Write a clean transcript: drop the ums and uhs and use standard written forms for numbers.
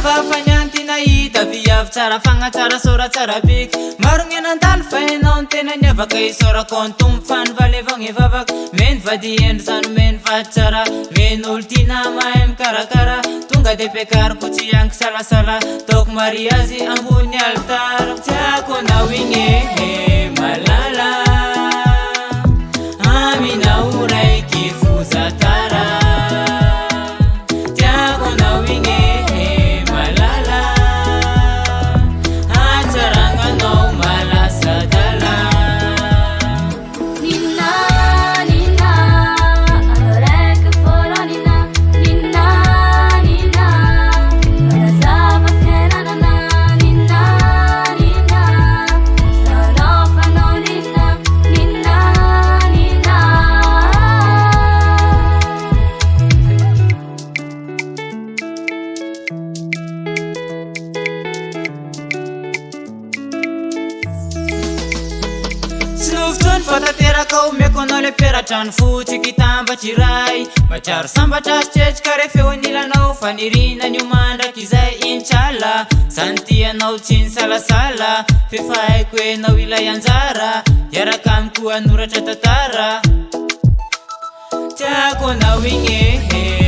Vafanyanty nahita viavy tsara fagnatsara sora tsara biky maro gny fa hainao ny tena niavaka isaorako antombo fanivalevagny vavaka meny vady endro zany meny vady tsara meny olo tina mahay mikarakara tonga de piakariko tsy anky salasala taoko mariazy ambony altara tiako anao igny malala aminao raiky fozatara tiako anao igny malala atsaranganao malasadala Nina, Nina, ano raiky fôla Nina, Nina, Nina, manazava fiainanana Nina, Nina, sanafanao Nina, Nina, Nina. Tsy nofotrony fa tanteraka omeko anao le peratrano fotsy kitambatry ray matraro sambatra azotretsika re feonilanao fa nirina nio mandraky izay intsala zany tianao tsy ny salasala fefahaiko enao ilay anjara iaraka amiko anoratra tantara tiako anao igny